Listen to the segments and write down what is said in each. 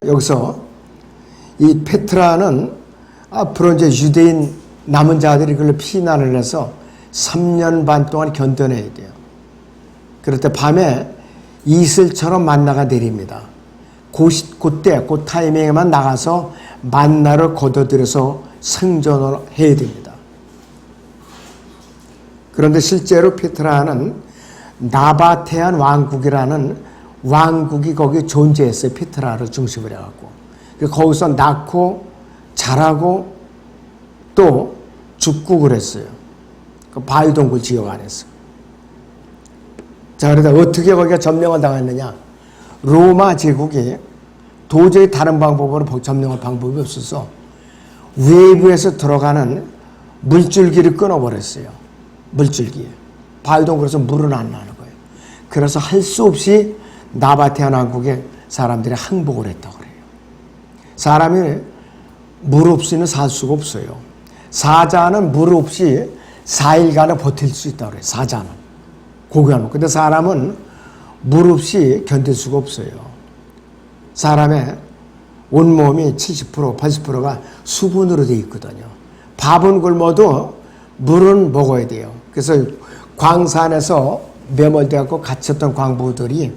여기서 이 페트라는 앞으로 이제 유대인 남은 자들이 그걸로 피난을 해서 3년 반 동안 견뎌내야 돼요. 그럴 때 밤에 이슬처럼 만나가 내립니다. 그때, 그 타이밍에만 나가서 만나를 거둬들여서 생존을 해야 됩니다. 그런데 실제로 페트라는 나바테안 왕국이라는 왕국이 거기 존재했어요. 페트라를 중심으로 해갖고. 거기서 낳고 자라고 또 죽고 그랬어요. 그 바위동굴 지역 안에서. 자, 그러다 어떻게 거기가 점령을 당했느냐. 로마 제국이 도저히 다른 방법으로 점령할 방법이 없어서 외부에서 들어가는 물줄기를 끊어버렸어요. 물줄기. 바위동굴에서 물은 안 나는 거예요. 그래서 할 수 없이 나바테안 왕국의 사람들이 항복을 했다고 그래요. 사람이 물 없이는 살 수가 없어요. 사자는 물 없이 4일간은 버틸 수 있다고 그래요. 사자는. 고기하는. 근데 사람은 물 없이 견딜 수가 없어요. 사람의 온몸이 70%, 80%가 수분으로 되어 있거든요. 밥은 굶어도 물은 먹어야 돼요. 그래서 광산에서 매몰되어서 갇혔던 광부들이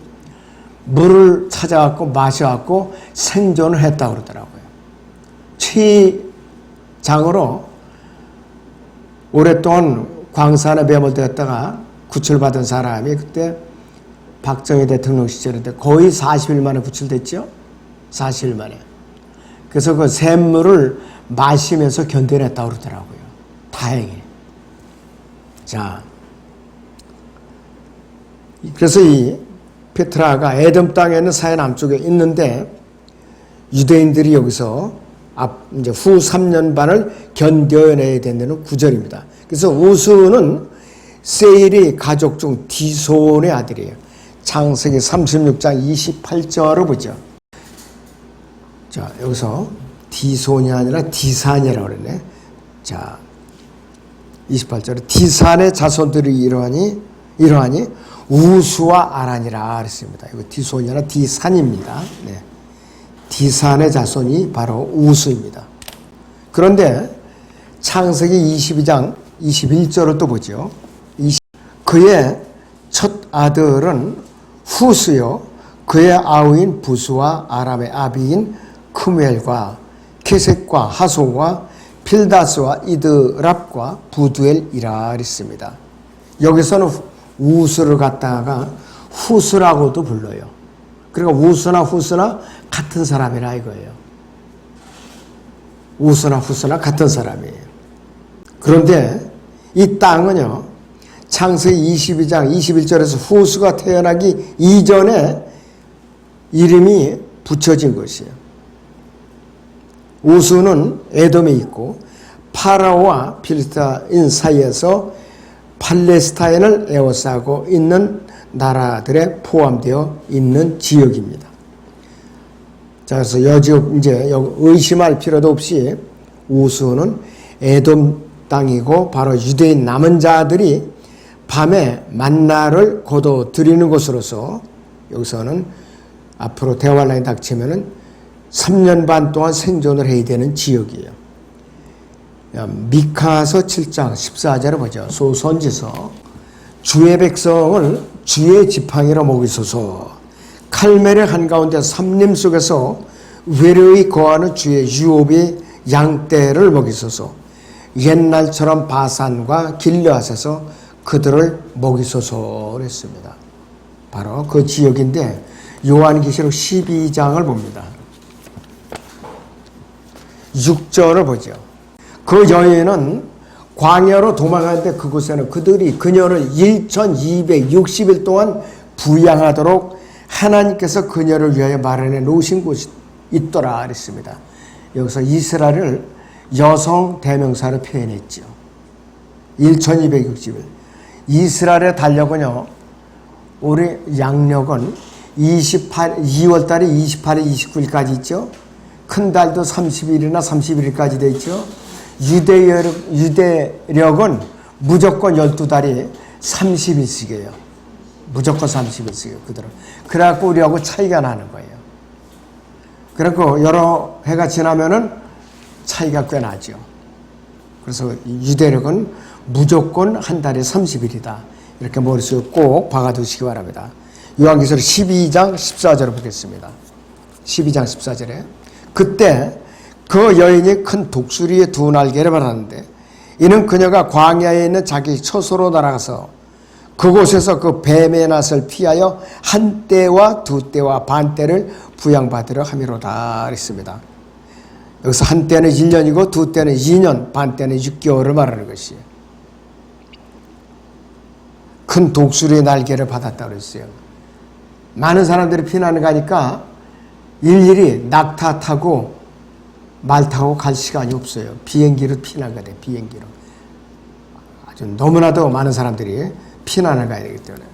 물을 찾아갖고 마셔갖고 생존을 했다고 그러더라고요. 취장으로 오랫동안 광산에 매몰되었다가 구출받은 사람이 그때 박정희 대통령 시절인데 거의 40일 만에 구출됐죠? 40일 만에. 그래서 그 샘물을 마시면서 견뎌냈다고 그러더라고요. 다행히. 자, 그래서 이 페트라가 에돔 땅에 있는 사해 남쪽에 있는데 유대인들이 여기서 이제 후 3년 반을 견뎌내야 된다는 구절입니다. 그래서 우수는 세일이 가족 중 디손의 아들이에요. 창세기 36장 28절을 보죠. 자, 여기서 디손이 아니라 디산이라고 그러네. 자, 28절에 디산의 자손들이 이러하니 우수와 아란이라 그랬습니다. 이거 디손이 아니라 디산입니다. 네. 디산의 자손이 바로 우수입니다. 그런데 창세기 22장 21절을 또 보죠. 그의 첫 아들은 후스요, 그의 아우인 부수와 아람의 아비인 크무엘과 케셋과 하소와 필다스와 이드랍과 부두엘이라 그랬습니다. 여기서는 우스를 갖다가 후스라고도 불러요. 그러니까 우스나 후스나 같은 사람이라 이거예요. 우스나 후스나 같은 사람이에요. 그런데 이 땅은요, 창세기 22장 21절에서 후스가 태어나기 이전에 이름이 붙여진 것이에요. 우수는 에돔에 있고 파라오와 필리스타인 사이에서 팔레스타인을 에워싸고 있는 나라들에 포함되어 있는 지역입니다. 자, 그래서 여지없 이제 의심할 필요도 없이 우수는 에돔 땅이고 바로 유대인 남은 자들이 밤에 만나를 거둬 들이는 곳으로서 여기서는 앞으로 대환란이 닥치면은 3년 반 동안 생존을 해야 되는 지역이에요. 미카서 7장 14절을 보죠. 소선지서 주의 백성을 주의 지팡이로 먹이소서. 칼멜의 한가운데 삼림 속에서 외로이 거하는 주의 유업의 양떼를 먹이소서. 옛날처럼 바산과 길르앗에서 그들을 먹이소서 했습니다. 바로 그 지역인데 요한계시록 12장을 봅니다. 6절을 보죠. 그 여인은 광야로 도망하는데 그곳에는 그녀를 1260일 동안 부양하도록 하나님께서 그녀를 위하여 마련해 놓으신 곳이 있더라 그랬습니다. 여기서 이스라엘을 여성 대명사로 표현했죠. 1260일. 이스라엘의 달력은요, 올해 양력은 2월달에 28일, 29일까지 있죠. 큰 달도 30일이나 31일까지 돼 있죠. 유대력은 무조건 12달이 30일씩이에요. 무조건 30일씩이에요. 그들은. 그래갖고 우리하고 차이가 나는 거예요. 그리고 여러 해가 지나면은 차이가 꽤 나죠. 그래서 유대력은 무조건 한 달에 30일이다. 이렇게 머릿속에 꼭 박아두시기 바랍니다. 요한계시록 12장 14절을 보겠습니다. 12장 14절에 그때 그 여인이 큰 독수리의 두 날개를 받았는데 이는 그녀가 광야에 있는 자기 처소로 날아가서 그곳에서 그 뱀의 낯을 피하여 한 때와 두 때와 반 때를 부양받으려 함이로다 그랬습니다. 여기서 한 때는 1년이고 두 때는 2년, 반 때는 6개월을 말하는 것이에요. 큰 독수리의 날개를 받았다고 그랬어요. 많은 사람들이 피난을 가니까 일일이 낙타 타고 말 타고 갈 시간이 없어요. 비행기로 피난 가야 돼. 비행기로. 아주 너무나도 많은 사람들이 피난을 가야 되기 때문에.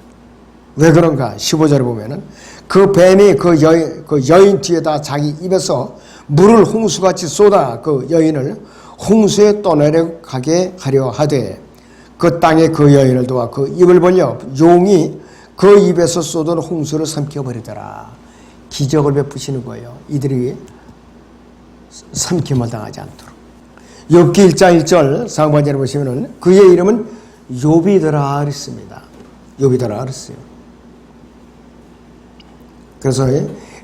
왜 그런가? 15절에 보면은 그 뱀이 그 여인 뒤에다 자기 입에서 물을 홍수같이 쏟아 그 여인을 홍수에 떠내려가게 하려 하되 그 땅에 그 여인을 도와 그 입을 벌려 용이 그 입에서 쏟은 홍수를 삼켜버리더라. 기적을 베푸시는 거예요. 이들이 삼킴을 당하지 않도록. 욥기 1장 1절 상반절에 보시면은 그의 이름은 욥이더라 그랬습니다. 욥이더라 그랬어요. 그래서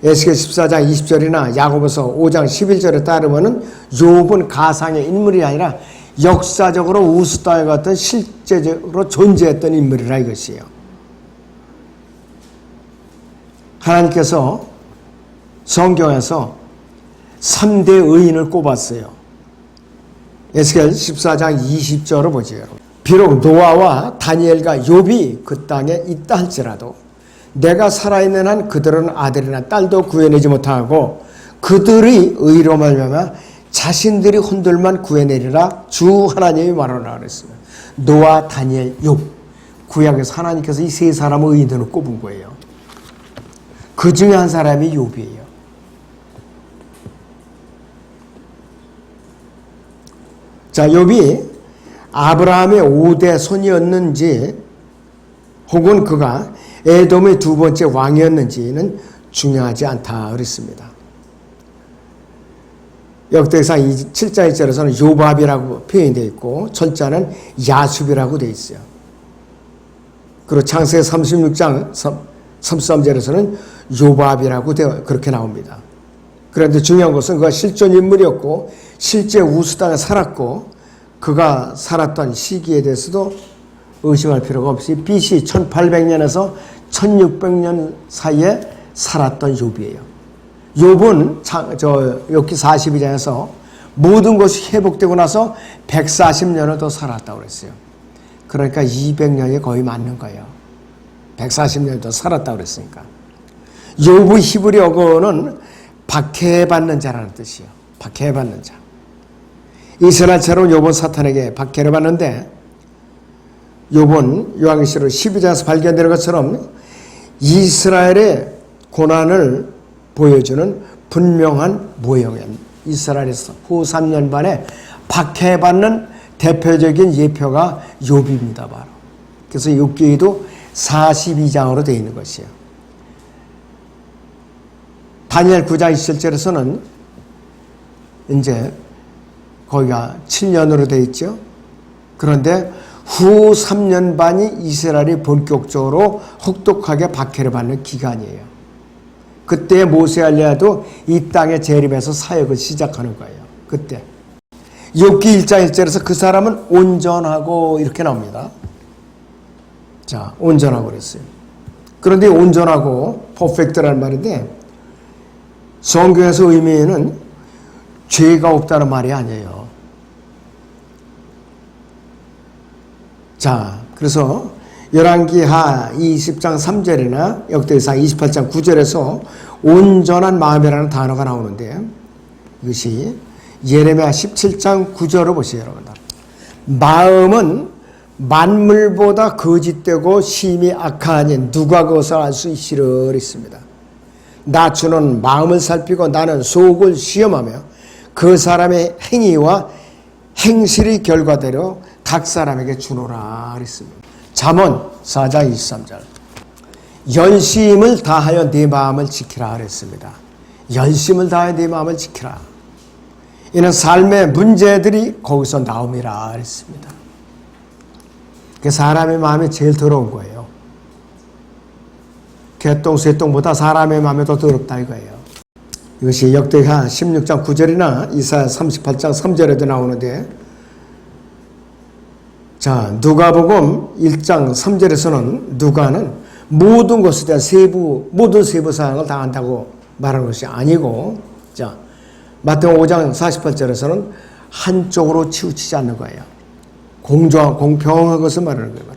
에스겔 14장 20절이나 야고보서 5장 11절에 따르면은 욥은 가상의 인물이 아니라 역사적으로 우스 땅에 갔던 실제적으로 존재했던 인물이라 이것이에요. 하나님께서 성경에서 3대 의인을 꼽았어요. 에스겔 14장 20절을 보죠. 비록 노아와 다니엘과 욥이 그 땅에 있다 할지라도 내가 살아있는 한 그들은 아들이나 딸도 구해내지 못하고 그들의 의로 말미암아 자신들이 혼들만 구해내리라 주 하나님이 말하라 그랬어요. 노아, 다니엘, 욥. 구약에서 하나님께서 이 세 사람의 의인들을 꼽은 거예요. 그 중에 한 사람이 욥이에요. 자, 욥이 아브라함의 5대 손이었는지 혹은 그가 에돔의 두 번째 왕이었는지는 중요하지 않다 그랬습니다. 역대기상 7장 1절에서는 요밥이라고 표현되어 있고 철자는 야숲이라고 되어 있어요. 그리고 창세기 36장 33절에서는 요밥이라고 그렇게 나옵니다. 그런데 중요한 것은 그가 실존 인물이었고 실제 우스 땅에 살았고 그가 살았던 시기에 대해서도 의심할 필요가 없이 BC 1800년에서 1600년 사이에 살았던 욥이에요. 욥은 욥기 42장에서 모든 것이 회복되고 나서 140년을 더 살았다고 그랬어요. 그러니까 200년이 거의 맞는 거예요. 140년 더 살았다고 그랬으니까. 욥의 히브리어는 박해받는 자라는 뜻이에요. 박해받는 자. 이스라엘처럼 욥은 사탄에게 박해를 받는데 욥은 요한계시록 12장에서 발견되는 것처럼 이스라엘의 고난을 보여주는 분명한 모형이에요. 이스라엘에서 후 3년 반에 박해받는 대표적인 예표가 욥입니다. 바로. 그래서 욥기도 42장으로 되어 있는 것이에요. 다니엘 9장 27절에서는 이제 거기가 7년으로 되어 있죠. 그런데 후 3년 반이 이스라엘이 본격적으로 혹독하게 박해를 받는 기간이에요. 그때 모세 엘리야도 이 땅에 재림해서 사역을 시작하는 거예요. 그때. 욥기 1장 1절에서 그 사람은 온전하고 이렇게 나옵니다. 자, 온전하고 그랬어요. 그런데 온전하고 퍼펙트라는 말인데 성경에서 의미는 죄가 없다는 말이 아니에요. 자, 그래서 열왕기하 20장 3절이나 역대기상 28장 9절에서 온전한 마음이라는 단어가 나오는데 이것이 예레미야 17장 9절을 보세요, 여러분들. 마음은 만물보다 거짓되고 심히 악하니 누가 그것을 알 수 있으리라 했습니다. 나 주는 마음을 살피고 나는 속을 시험하며 그 사람의 행위와 행실의 결과대로 각 사람에게 주노라 그랬습니다. 잠언 4장 23절 연심을 다하여 네 마음을 지키라 그랬습니다. 열심을 다해 네 마음을 지키라. 이는 삶의 문제들이 거기서 나옴이라 그랬습니다. 그 사람의 마음이 제일 더러운 거예요. 개똥, 쇠똥보다 사람의 마음이 더 더럽다 이거예요. 이것이 역대하 16장 9절이나 이사야 38장 3절에도 나오는데, 자, 누가복음 1장 3절에서는 누가는 모든 것에 대한 모든 세부 사항을 다 안다고 말하는 것이 아니고, 자, 마태복음 5장 48절에서는 한쪽으로 치우치지 않는 거예요. 공평한 것을 말하는 거예요.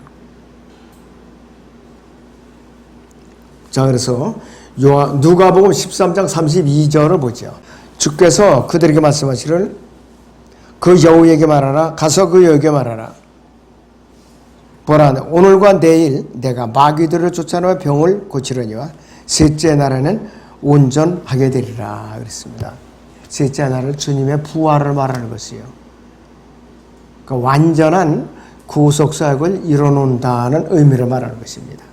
자, 그래서 누가복음 13장 32절을 보죠. 주께서 그들에게 말씀하시기를 그 여우에게 말하라. 가서 그 여우에게 말하라. 보라, 오늘과 내일 내가 마귀들을 쫓아내어 병을 고치려니와 셋째 날에는 온전하게 되리라 그랬습니다. 셋째 날은 주님의 부활을 말하는 것이에요. 그러니까 완전한 구속사역을 이뤄놓는다는 의미를 말하는 것입니다.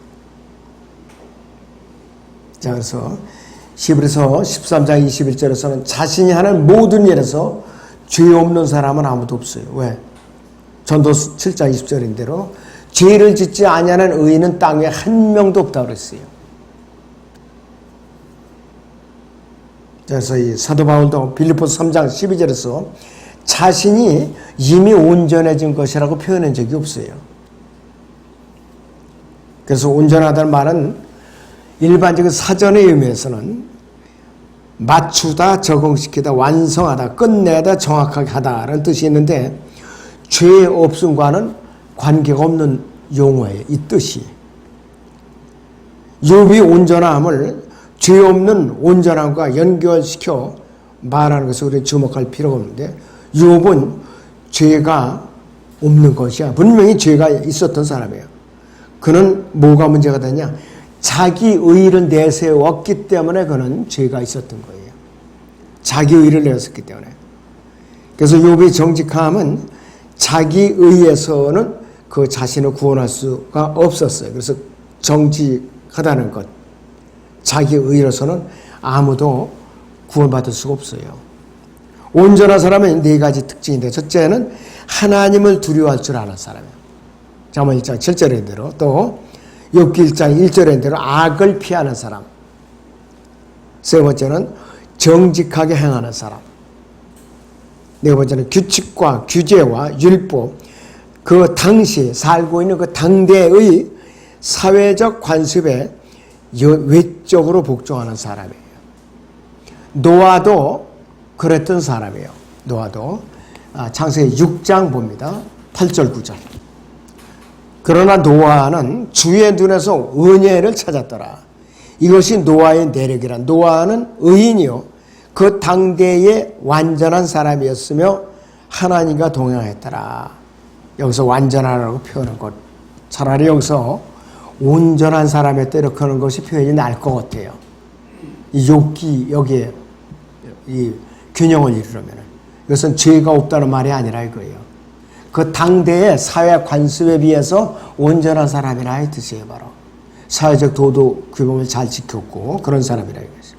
자, 그래서 히브리서 13장 21절에서는 자신이 하는 모든 일에서 죄 없는 사람은 아무도 없어요. 왜? 전도 7장 20절인 대로 죄를 짓지 아니하는 의인은 땅에 한 명도 없다고 그랬어요. 그래서 이 사도 바울도 빌립보서 3장 12절에서 자신이 이미 온전해진 것이라고 표현한 적이 없어요. 그래서 온전하다는 말은 일반적인 사전의 의미에서는 맞추다, 적응시키다, 완성하다, 끝내다, 정확하게 하다라는 뜻이 있는데, 죄 없음과는 관계가 없는 용어예요. 이 뜻이. 욥이 온전함을 죄 없는 온전함과 연결시켜 말하는 것을 우리가 주목할 필요가 없는데, 욥은 죄가 없는 것이야. 분명히 죄가 있었던 사람이에요. 그는 뭐가 문제가 되냐? 자기 의의를 내세웠기 때문에 그는 죄가 있었던 거예요. 자기 의의를 내세웠기 때문에. 그래서 욥의 정직함은 자기 의에서는 그 자신을 구원할 수가 없었어요. 그래서 정직하다는 것, 자기 의로서는 아무도 구원받을 수가 없어요. 온전한 사람은 네 가지 특징인데, 첫째는 하나님을 두려워할 줄 아는 사람이에요. 잠언 1장 7절인 대로, 또 욥기 1장 1절인 대로 악을 피하는 사람. 세 번째는 정직하게 행하는 사람. 네 번째는 규칙과 규제와 율법, 그 당시 살고 있는 그 당대의 사회적 관습에 외적으로 복종하는 사람이에요. 노아도 그랬던 사람이에요. 노아도 창세기 6장 봅니다. 8절 9절. 그러나 노아는 주의 눈에서 은혜를 찾았더라. 이것이 노아의 내력이라. 노아는 의인이요 그 당대의 완전한 사람이었으며 하나님과 동행했더라. 여기서 완전하라고 표현한 것, 차라리 여기서 온전한 사람의 때로 그런 것이 표현이 날 것 같아요. 이 욥기 여기에 이 균형을 이루려면 이것은 죄가 없다는 말이 아니라 이거예요. 그 당대의 사회 관습에 비해서 온전한 사람이라 이 뜻이에요. 바로 사회적 도덕 규범을 잘 지켰고 그런 사람이라 이거죠.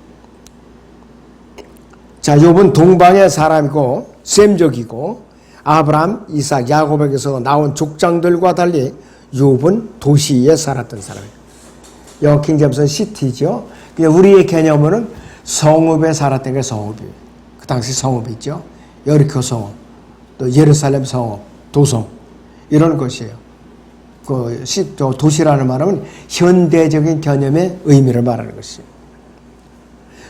자, 욥은 동방의 사람이고 셈족이고 아브라함, 이삭, 야곱에게서 나온 족장들과 달리 욥은 도시에 살았던 사람이에요. 영어 킹제임스는 시티죠. 우리의 개념으로는 성읍에 살았던 게 성읍이에요. 그 당시 성읍이 있죠. 여리코 성읍, 또 예루살렘 성읍, 도성 이런 것이에요. 도시라는 말은 현대적인 개념의 의미를 말하는 것이에요.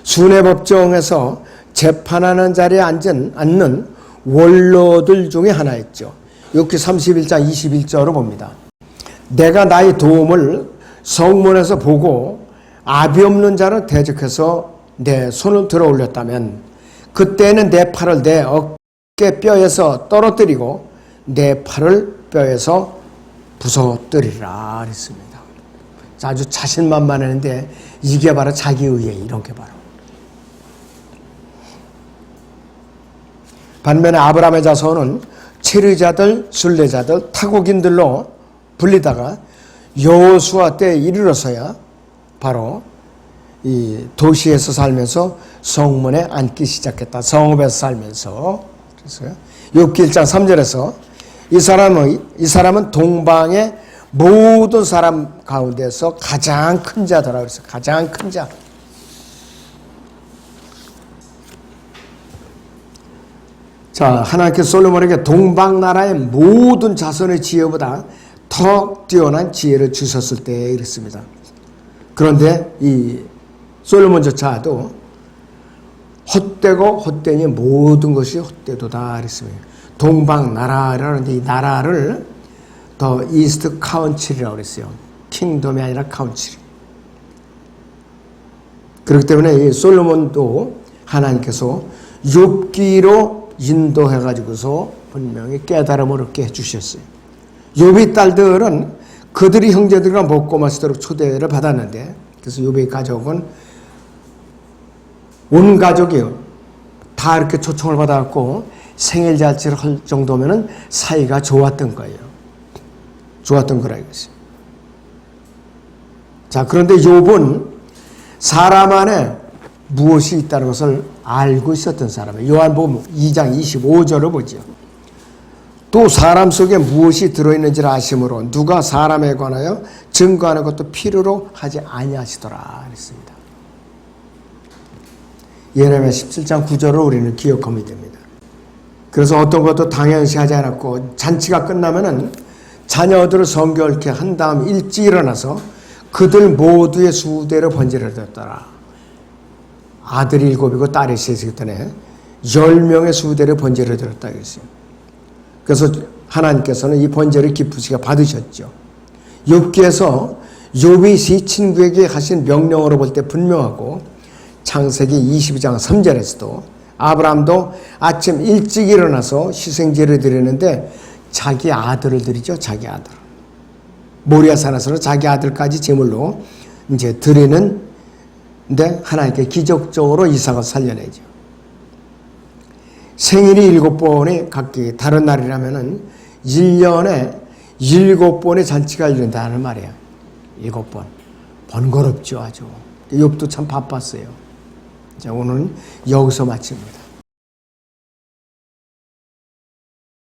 순회법정에서 재판하는 자리에 앉는 원로들 중에 하나였죠. 욥기 31장 21절을 봅니다. 내가 나의 도움을 성문에서 보고 압이 없는 자를 대적해서 내 손을 들어 올렸다면 그때는 내 팔을 내 어깨 뼈에서 떨어뜨리고 내 팔을 뼈에서 부서뜨리라 그랬습니다. 아주 자신만만했는데 이게 바로 자기의해 이런 게 바로. 반면에 아브라함의 자손은 체류자들, 순례자들, 타국인들로 불리다가 여호수아 때에 이르러서야 바로 이 도시에서 살면서 성문에 앉기 시작했다. 성읍에서 살면서. 그래서요. 욥기 1장 3절에서 이 사람은 동방의 모든 사람 가운데서 가장 큰 자더라. 그래서 가장 큰 자. 자, 하나님께서 솔로몬에게 동방 나라의 모든 자손의 지혜보다 더 뛰어난 지혜를 주셨을 때 이랬습니다. 그런데 이 솔로몬조차도 헛되고 헛되니 모든 것이 헛되도다 그랬습니다. 동방 나라라는 이 나라를 더 이스트 카운칠이라고 그랬어요. 킹덤이 아니라 카운칠. 그렇기 때문에 이 솔로몬도 하나님께서 욥기로 인도해가지고서 분명히 깨달음을 얻게 해주셨어요. 욥의 딸들은 그들이 형제들과 먹고 마시도록 초대를 받았는데, 그래서 욥의 가족은 온 가족이 다 이렇게 초청을 받아갖고 생일 잔치를 할 정도면은 사이가 좋았던 거예요. 좋았던 거라 이거죠. 자, 그런데 욥은 사람 안에 무엇이 있다는 것을 알고 있었던 사람이에요. 요한복음 2장 25절을 보죠. 또 사람 속에 무엇이 들어있는지를 아심으로 누가 사람에 관하여 증거하는 것도 필요로 하지 아니하시더라 그랬습니다. 예레미야 17장 9절을 우리는 기억하면 됩니다. 그래서 어떤 것도 당연시하지 않았고 잔치가 끝나면은 자녀들을 성결케 한 다음 일찍 일어나서 그들 모두의 수대로 번제를 드렸더라. 아들이 7이고 딸이 3이기 때문에 10명의 수대로 번제를 드렸다 그랬어요. 그래서 하나님께서는 이 번제를 기쁘시게 받으셨죠. 욥기에서 욥이 세 친구에게 하신 명령으로 볼 때 분명하고 창세기 22장 3절에서도 아브라함도 아침 일찍 일어나서 희생제를 드리는데 자기 아들을 드리죠. 자기 아들. 모리아산에서는 자기 아들까지 제물로 이제 드리는데 하나님께 기적적으로 이삭을 살려내죠. 생일이 7번이 각기 다른 날이라면은 1년에 7번의 잔치가 이른다는 말이에요. 7번. 번거롭죠, 아주. 욥도 참 바빴어요. 자, 오늘은 여기서 마칩니다.